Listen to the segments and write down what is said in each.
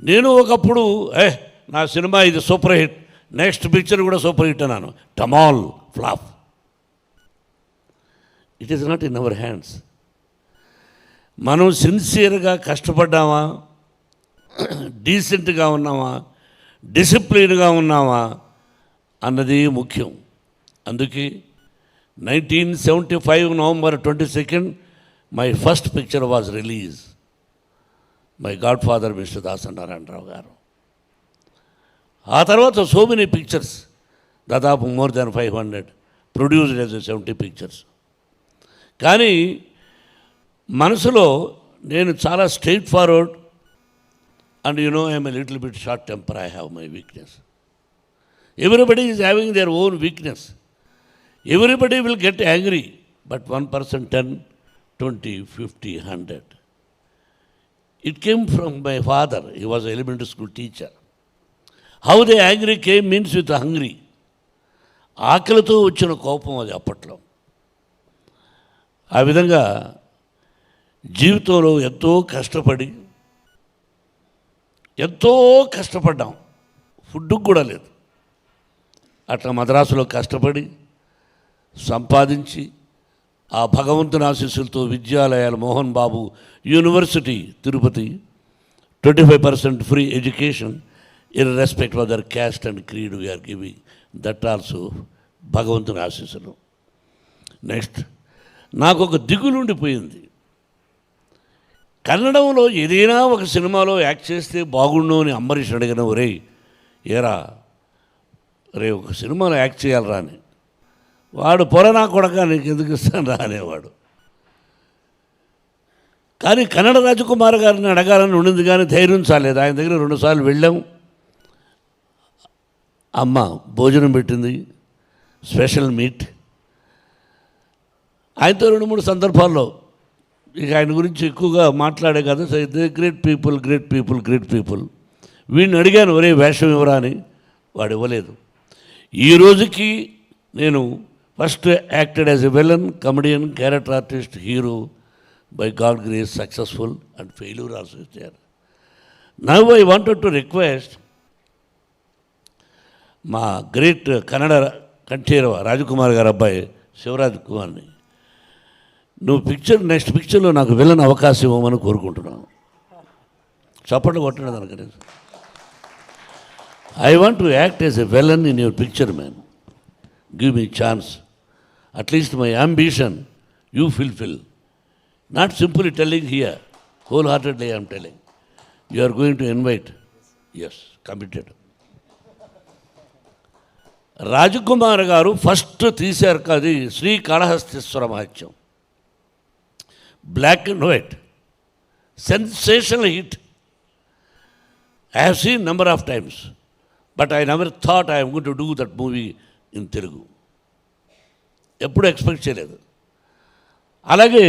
నేను ఒకప్పుడు నా సినిమా ఇది సూపర్ హిట్, నెక్స్ట్ పిక్చర్ కూడా సూపర్ హిట్ అన్నాను. టమాల్ flop. It is not in our hands. మనం సిన్సియర్గా కష్టపడ్డామా, డీసెంట్గా ఉన్నామా, డిసిప్లిన్గా ఉన్నామా అన్నది ముఖ్యం. అందుకే 1975 November 22 my first picture was release. My God father mister Dasa Narayana Rao గారు. ఆ తర్వాత సో మెనీ పిక్చర్స్, దాదాపు more than 500 produced as 70 pictures. కానీ మనసులో నేను చాలా straight forward and I'm a little bit short temper. I have my weakness. Everybody is having their own weakness. Everybody will get angry, but 1%, 10, 20, 50, 100. It came from my father. He was an elementary school teacher. How the angry came means with hungry. ఆకలితో వచ్చిన కోపం అది అప్పట్లో. ఆ విధంగా జీవితంలో ఎంతో కష్టపడ్డాం. ఫుడ్కి కూడా లేదు. అట్లా మద్రాసులో కష్టపడి సంపాదించి ఆ భగవంతుని ఆశీస్సులతో విద్యాలయాలు, Mohan Babu university Tirupati, 25% free education irrespective of their caste and creed we are giving. That also భగవంతుని ఆశీస్సులు. నెక్స్ట్, నాకు ఒక దిగులు ఉండిపోయింది. కన్నడంలో ఏదైనా ఒక సినిమాలో యాక్ట్ చేస్తే బాగుండు అని అంబరీష్ అడిగిన, ఏరా ఒక సినిమాలో యాక్ట్ చేయాలరా అని. వాడు పొరనా కొడక నీకు ఎందుకు ఇస్తాను రా అనేవాడు. కానీ కన్నడ రాజకుమార్ గారిని అడగాలని ఉండింది, కానీ ధైర్యం చాలేదు. ఆయన దగ్గర 2 సార్లు వెళ్ళాం. అమ్మ భోజనం పెట్టింది, స్పెషల్ మీట్. ఆయనతో 2-3 సందర్భాల్లో ఇక ఆయన గురించి ఎక్కువగా మాట్లాడే కదా. Great people. వీడిని అడిగాను, వేషం ఇవ్వరా అని. వాడు ఇవ్వలేదు. ఈ రోజుకి నేను first acted as a villain, comedian, character artist, hero. By God grace successful and failure also is there. Now I wanted to request మా గ్రేట్ కన్నడ కంఠీరవ రాజకుమార్ గారు అబ్బాయి శివరాజ్ కుమార్ని, నువ్వు నెక్స్ట్ పిక్చర్లో నాకు విలన్ అవకాశం ఇవ్వమని కోరుకుంటున్నాను. చప్పట్లు కొట్టడం దానికి. I want to act as a villain in your picture man. Give me chance. At least my ambition you fulfil. Not simply telling here, wholeheartedly I'm telling. You are going to invite. Yes, committed. Rajkumar garu first తీశారు కాదు Srikalahasteeswara Mahatyam. Black and white, sensational hit. I have seen number of times, but I never thought I am going to do that movie in Telugu. ఎప్పుడు expect చేయలేదు. అలాగే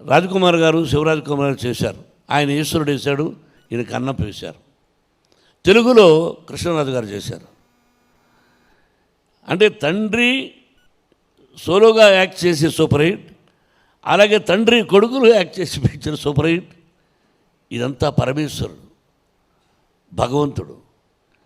రాజకుమార్ గారు, శివరాజ్ కుమార్ చేశారు. ఆయన ఈశ్వరుడు వేశాడు, ఈయన కన్నప్ప వేశారు. తెలుగులో కృష్ణరాజు గారు చేశారు. అంటే తండ్రి సోలోగా యాక్ట్ చేసి సూపర్ హిట్, అలాగే తండ్రి కొడుకులు యాక్ట్ చేసి పిక్చర్ సూపర్ హిట్. ఇదంతా పరమేశ్వరుడు, భగవంతుడు.